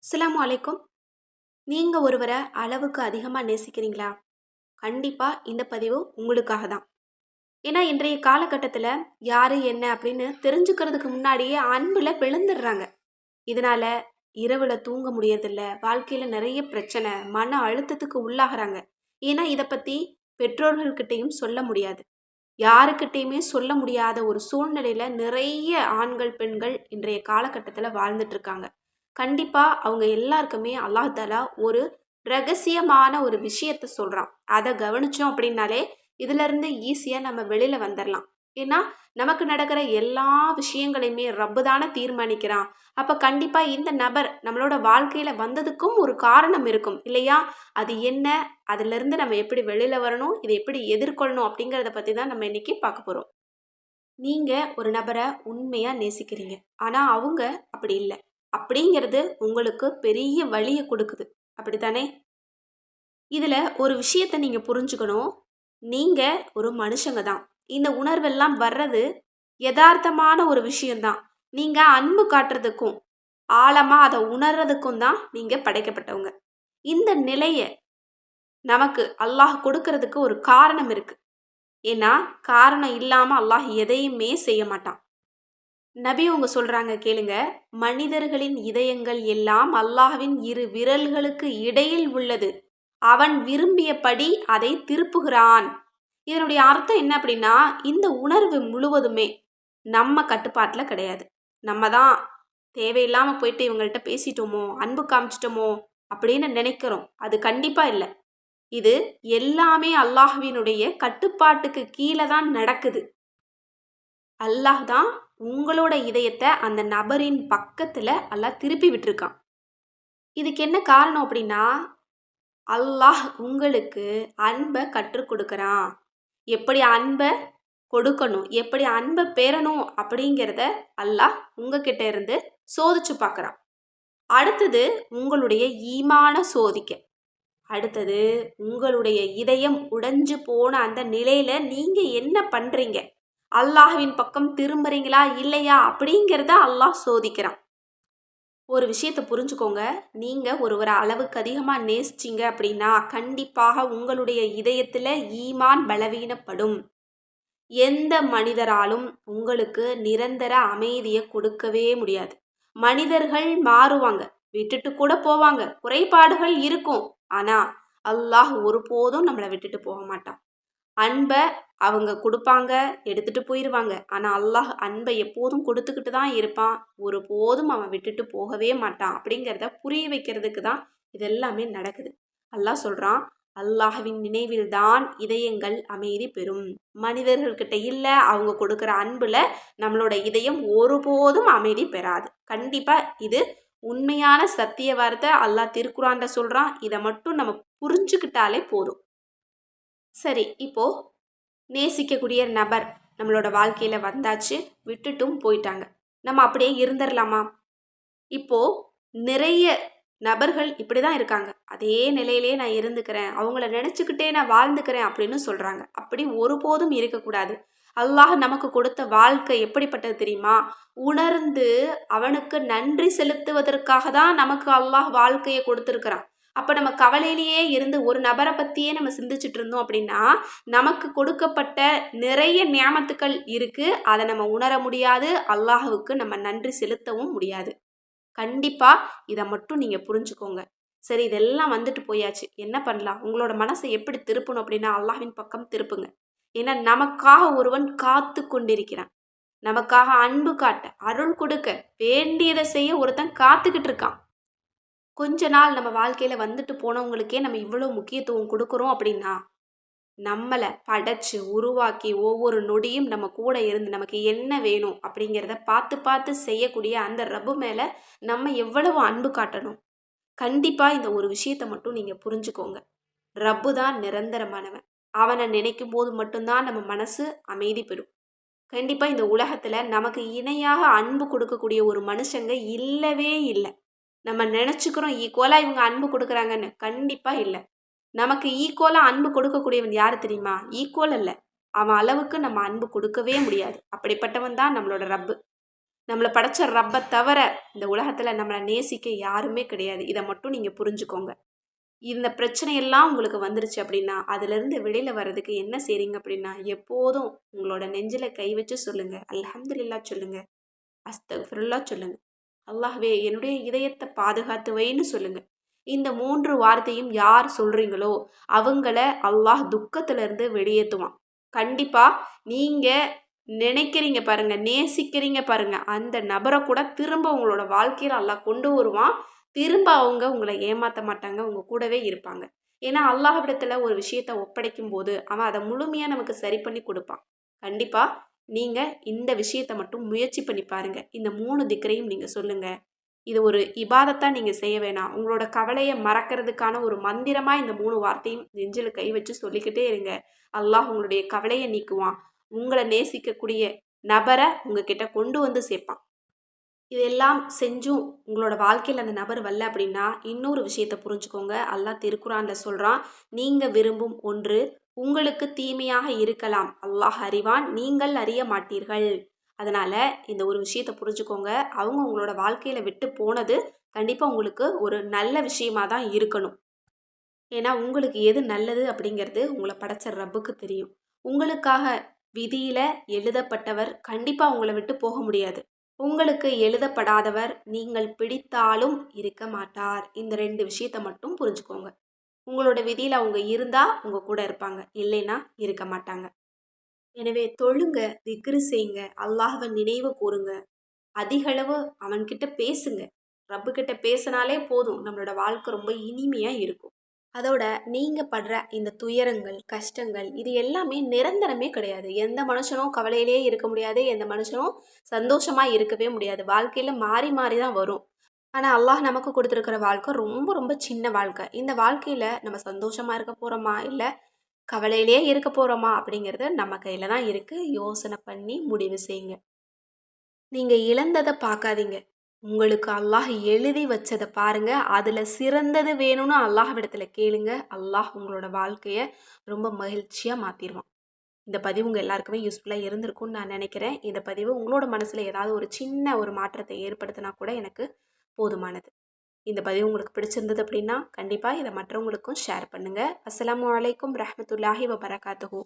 அஸ்ஸலாமு அலைக்கும். நீங்க ஒருவர அளவுக்கு அதிகமா நேசிக்கிறீங்களா? கண்டிப்பா இந்த பதிவு உங்களுக்காக தான். ஏன்னா, இன்றைய காலகட்டத்தில யாரு என்ன அப்படின்னு தெரிஞ்சுக்கிறதுக்கு முன்னாடியே அன்புல விழுந்துடுறாங்க. இதனால இரவுல தூங்க முடியறதில்ல. வாழ்க்கையில நெறைய பிரச்சனை, மன அழுத்தத்துக்கு உள்ளாகுறாங்க. ஏன்னா, இத பத்தி பெற்றோர்கள்கிட்டயும் சொல்ல முடியாது. யாருக்கிட்டயுமே சொல்ல முடியாத ஒரு சூழ்நிலையில நிறைய ஆண்கள், பெண்கள் இன்றைய காலகட்டத்தில வாழ்ந்துட்டு இருக்காங்க. கண்டிப்பா அவங்க எல்லாருக்குமே அல்லாஹ் தஆலா ஒரு ரகசியமான ஒரு விஷயத்த சொல்றான். அத கவனிச்சோம் அப்படின்னாலே, இதிலிருந்து ஈஸியா நம்ம வெளில வந்துரலாம். ஏன்னா, நமக்கு நடக்கிற எல்லா விஷயங்களையுமே ரப்பு தான தீர்மானிக்கிறான். அப்ப கண்டிப்பா இந்த நபர் நம்மளோட வாழ்க்கையில வந்ததுக்கும் ஒரு காரணம் இருக்கும் இல்லையா? அது என்ன? அதிலிருந்து நம்ம எப்படி வெளில வரணும்? இத எப்படி எதிர்கொள்ளணும்? அப்படிங்கிறத பத்தி தான் நம்ம இன்னைக்கு பார்க்க போறோம். நீங்க ஒரு நபர உண்மையா நேசிக்கிறீங்க. ஆனா அவங்க அப்படி இல்ல. அப்படிங்கிறது உங்களுக்கு பெரிய வலிய குடுக்குது. அப்படித்தானே? இதுல ஒரு விஷயத்த நீங்க புரிஞ்சுக்கணும். நீங்க ஒரு மனுஷங்க தான். இந்த உணர்வெல்லாம் வர்றது எதார்த்தமான ஒரு விஷயம் தான். நீங்க அன்பு காட்டுறதுக்கும், ஆழமா அத உணர்றதுக்கும் தான் நீங்க படைக்கப்பட்டவங்க. இந்த நிலைய நமக்கு அல்லாஹ் கொடுக்கறதுக்கு ஒரு காரணம் இருக்கு. ஏன்னா, காரணம் இல்லாம அல்லாஹ் எதையுமே செய்ய மாட்டான். நபி அவங்க சொல்றாங்க கேளுங்க. மனிதர்களின் இதயங்கள் எல்லாம் அல்லாஹ்வின் இரு விரல்களுக்கு இடையில் உள்ளது. அவன் விரும்பியபடி அதை திருப்புகிறான். இதனுடைய அர்த்தம் என்ன அப்படின்னா, இந்த உணர்வு முழுவதுமே நம்ம கட்டுப்பாட்டுல கிடையாது. நம்ம தான் தேவையில்லாம போயிட்டு இவங்கள்ட்ட பேசிட்டோமோ, அன்பு காமிச்சிட்டோமோ அப்படின்னு நினைக்கிறோம். அது கண்டிப்பா இல்ல. இது எல்லாமே அல்லாஹ்வினுடைய கட்டுப்பாட்டுக்கு கீழ தான் நடக்குது. அல்லாஹ் தான் உங்களோட இதயத்த அந்த நபரின் பக்கத்துல அல்லாஹ் திருப்பி விட்டுருக்கான். இதுக்கு என்ன காரணம் அப்படின்னா, அல்லாஹ் உங்களுக்கு அன்ப கற்றுக் கொடுக்குறான். எப்படி அன்ப கொடுக்கணும், எப்படி அன்ப பெறணும் அப்படிங்கிறத அல்லாஹ் உங்ககிட்ட இருந்து சோதிச்சு பார்க்குறான். அடுத்தது உங்களுடைய ஈமான சோதிக்க. அடுத்தது உங்களுடைய இதயம் உடைஞ்சு போன அந்த நிலையில நீங்க என்ன பண்றீங்க? அல்லாஹ்வின் பக்கம் திரும்புறீங்களா? இல்லையா? அப்படிங்கிறத அல்லாஹ் சோதிக்கிறான். ஒரு விஷயத்த புரிஞ்சுக்கோங்க. நீங்க ஒருவர அளவுக்கு அதிகமா நேசிச்சீங்க அப்படின்னா, கண்டிப்பாக உங்களுடைய இதயத்தில ஈமான் பலவீனப்படும். எந்த மனிதராலும் உங்களுக்கு நிரந்தர அமைதிய கொடுக்கவே முடியாது. மனிதர்கள் மாறுவாங்க. விட்டுட்டு கூட போவாங்க. குறைபாடுகள் இருக்கும். ஆனா, அல்லாஹ் ஒருபோதும் நம்மள விட்டுட்டு போக மாட்டான். அன்ப அவங்க குடுப்பாங்க, எடுத்துட்டு போயிருவாங்க. ஆனா அல்லாஹ் அன்ப எப்போதும் குடுத்துக்கிட்டு தான் இருப்பான். ஒருபோதும் அவன் விட்டுட்டு போகவே மாட்டான். அப்படிங்கிறத புரிய வைக்கிறதுக்கு தான் இது எல்லாமே நடக்குது. அல்லாஹ் சொல்றான், அல்லாஹ்வின் நினைவில் தான் இதயங்கள் அமைதி பெறும். மனிதர்கள்கிட்ட இல்ல, அவங்க கொடுக்குற அன்புல நம்மளோட இதயம் ஒருபோதும் அமைதி பெறாது. கண்டிப்பா இது உண்மையான சத்திய வார்த்தை. அல்லாஹ் திருக்குர்ஆன்ல சொல்றான். இத மட்டும் நம்ம புரிஞ்சுக்கிட்டாலே போதும். சரி, இப்போ நேசிக்கக்கூடிய நபர் நம்மளோட வாழ்க்கையில வந்தாச்சு, விட்டுட்டும் போயிட்டாங்க. நம்ம அப்படியே இருந்துரலாமா? இப்போ நிறைய நபர்கள் இப்படிதான் இருக்காங்க. அதே நிலையிலேயே நான் இருந்துக்கிறேன். அவங்கள நினைச்சுக்கிட்டே நான் வாழ்ந்துக்கிறேன் அப்படின்னு சொல்றாங்க. அப்படி ஒருபோதும் இருக்கக்கூடாது. அல்லாஹ் நமக்கு கொடுத்த வாழ்க்கை எப்படிப்பட்டது தெரியுமா? உணர்ந்து அவனுக்கு நன்றி செலுத்துவதற்காக தான் நமக்கு அல்லாஹ் வாழ்க்கைய கொடுத்திருக்கிறான். அப்ப நம்ம கவலையிலேயே இருந்து ஒரு நபர பத்தியே நம்ம சிந்திச்சுட்டு இருந்தோம் அப்படின்னா, நமக்கு கொடுக்கப்பட்ட நிறைய நியாமத்துக்கள் இருக்கு. அத நம்ம உணர முடியாது. அல்லாஹ்வுக்கு நம்ம நன்றி செலுத்தவும் முடியாது. கண்டிப்பா இத மட்டும் நீங்க புரிஞ்சுக்கோங்க. சரி, இதெல்லாம் வந்துட்டு போயாச்சு. என்ன பண்ணலாம்? உங்களோட மனச எப்படி திருப்பணும் அப்படின்னா, அல்லாஹ்வின் பக்கம் திருப்புங்க. ஏன்னா நமக்காக ஒருவன் காத்து கொண்டிருக்கிறான். நமக்காக அன்பு காட்ட, அருள் கொடுக்க, வேண்டியத செய்ய ஒருத்தன் காத்துக்கிட்டு இருக்கான். கொஞ்ச நாள் நம்ம வாழ்க்கையில வந்துட்டு போனவங்களுக்கே நம்ம இவ்வளோ முக்கியத்துவம் குடுக்குறோம் அப்படின்னா, நம்மள படைச்சு, உருவாக்கி ஒவ்வொரு நொடியும் நம்ம கூட இருந்து நமக்கு என்ன வேணும் அப்படிங்கிறத பார்த்து பார்த்து செய்யக்கூடிய அந்த ரப்பு மேல நம்ம எவ்வளவு அன்பு காட்டணும். கண்டிப்பா இந்த ஒரு விஷயத்த மட்டும் நீங்க புரிஞ்சுக்கோங்க. ரப்பு தான் நிரந்தரமானவன். அவன நினைக்கும்போது மட்டும் தான் நம்ம மனசு அமைதி பெறும். கண்டிப்பா இந்த உலகத்துல நமக்கு இணையாக அன்பு கொடுக்கக்கூடிய ஒரு மனுஷங்க இல்லவே இல்ல. நம்ம நினைச்சுக்கிறோம் ஈக்குவலா இவங்க அன்பு கொடுக்குறாங்கன்னு. கண்டிப்பா இல்ல. நமக்கு ஈக்குவலா அன்பு கொடுக்கக்கூடியவன் யாரு தெரியுமா? ஈக்குவல் அல்ல. அவன் அளவுக்கு நம்ம அன்பு கொடுக்கவே முடியாது. அப்படிப்பட்டவன் தான் நம்மளோட ரப்பு. நம்மளை படைச்ச ரப்பை தவிர இந்த உலகத்தில் நம்மளை நேசிக்க யாருமே கிடையாது. இதை மட்டும் நீங்கள் புரிஞ்சுக்கோங்க. இந்த பிரச்சனையெல்லாம் உங்களுக்கு வந்துருச்சு அப்படின்னா அதுலேருந்து வெளியில் வர்றதுக்கு என்ன செய்றீங்க அப்படின்னா, எப்போதும் உங்களோட நெஞ்சில் கை வச்சு சொல்லுங்கள், அல்ஹம்துலில்லாஹ் சொல்லுங்கள், அஸ்தக்ஃபிருல்லாஹ் சொல்லுங்கள், அல்லாஹ்வே என்னுடைய இதயத்தை பாதுகாத்து வைன்னு சொல்லுங்கள். இந்த 3 வார்த்தையும் யார் சொல்கிறீங்களோ அவங்கள அல்லாஹ் துக்கத்திலிருந்து வெளியேற்றுவான். கண்டிப்பாக நீங்கள் நினைக்கிறீங்க பாருங்க, நேசிக்கிறீங்க பாருங்க, அந்த நபரை கூட திரும்ப உங்களோட வாழ்க்கையில் அல்லாஹ் கொண்டு வருவான். திரும்ப அவங்க உங்களை ஏமாற்ற மாட்டாங்க, உங்கள் கூடவே இருப்பாங்க. ஏன்னா அல்லாஹ்விடத்தில் ஒரு விஷயத்தை ஒப்படைக்கும் போது அவன் அதை முழுமையாக நமக்கு சரி பண்ணி கொடுப்பான். கண்டிப்பாக நீங்கள் இந்த விஷயத்தை மட்டும் முயற்சி பண்ணி பாருங்கள். இந்த 3 திக்ரையும் நீங்கள் சொல்லுங்கள். இது ஒரு இபாதத்தாக நீங்கள் செய்ய வேணாம். உங்களோட கவலையை மறக்கிறதுக்கான ஒரு மந்திரமாக இந்த 3 வார்த்தையும் நெஞ்சில் கை வச்சு சொல்லிக்கிட்டே இருங்க. அல்லாஹ் உங்களுடைய கவலையை நீக்குவான். உங்களை நேசிக்கக்கூடிய நபரை உங்ககிட்ட கொண்டு வந்து சேர்ப்பான். இதெல்லாம் செஞ்சும் உங்களோட வாழ்க்கையில் அந்த நபர் வரல அப்படின்னா இன்னொரு விஷயத்தை புரிஞ்சுக்கோங்க. அல்லாஹ் திருக்குரானில் சொல்கிறான், நீங்கள் விரும்பும் ஒன்று உங்களுக்கு தீமையாக இருக்கலாம், அல்லாஹ் அறிவான், நீங்கள் அறிய மாட்டீர்கள். அதனால் இந்த ஒரு விஷயத்தை புரிஞ்சுக்கோங்க. அவங்க உங்களோட வாழ்க்கையில் விட்டு போனது கண்டிப்பாக உங்களுக்கு ஒரு நல்ல விஷயமாக தான் இருக்கணும். ஏன்னா உங்களுக்கு எது நல்லது அப்படிங்கிறது உங்களை படைச்ச ரப்புக்கு தெரியும். உங்களுக்காக விதியில் எழுதப்பட்டவர் கண்டிப்பாக உங்களை விட்டு போக முடியாது. உங்களுக்கு எழுதப்படாதவர் நீங்கள் பிடித்தாலும் இருக்க மாட்டார். இந்த 2 விஷயத்தை மட்டும் புரிஞ்சுக்கோங்க. உங்களோட விதியில் அவங்க இருந்தால் உங்கள் கூட இருப்பாங்க, இல்லைன்னா இருக்க மாட்டாங்க. எனவே தொழுங்க, திக்ரு செய்யுங்க, அல்லாஹ்வை நினைவு கூறுங்க, அதிகளவு அவன்கிட்ட பேசுங்க. ரப்புக்கிட்ட பேசினாலே போதும், நம்மளோட வாழ்க்கை ரொம்ப இனிமையாக இருக்கும். அதோட நீங்கள் படுற இந்த துயரங்கள், கஷ்டங்கள் இது எல்லாமே நிரந்தரமே கிடையாது. எந்த மனுஷனும் கவலையிலே இருக்க முடியாது, எந்த மனுஷனும் சந்தோஷமாக இருக்கவே முடியாது. வாழ்க்கையில் மாறி மாறி தான் வரும். ஆனால் அல்லாஹ் நமக்கு கொடுத்துருக்கிற வாழ்க்கை ரொம்ப ரொம்ப சின்ன வாழ்க்கை. இந்த வாழ்க்கையில் நம்ம சந்தோஷமாக இருக்க போகிறோமா, இல்லை கவலையிலே இருக்க போகிறோமா அப்படிங்கிறது நம்ம கையில் தான் இருக்குது. யோசனை பண்ணி முடிவு செய்யுங்க. நீங்கள் இழந்ததை பார்க்காதீங்க, உங்களுக்கு அல்லாஹ் எழுதி வச்சதை பாருங்க. அதில் சிறந்தது வேணும்னு அல்லாஹ்விடத்தில் கேளுங்க. அல்லாஹ் உங்களோட வாழ்க்கையை ரொம்ப மகிழ்ச்சியாக மாற்றிடுவான். இந்த பதிவு உங்கள் எல்லாருக்குமே யூஸ்ஃபுல்லாக இருந்திருக்கும்னு நான் நினைக்கிறேன். இந்த பதிவு உங்களோட மனசில் ஏதாவது ஒரு சின்ன ஒரு மாற்றத்தை ஏற்படுத்தினா கூட எனக்கு போதுமானது. இந்த பதிவு உங்களுக்கு பிடிச்சிருந்தது அப்படின்னா கண்டிப்பாக இதை மற்றவங்களுக்கும் ஷேர் பண்ணுங்கள். அஸ்ஸலாமு அலைக்கும் ரஹ்மத்துல்லாஹி வபரகாத்துஹு.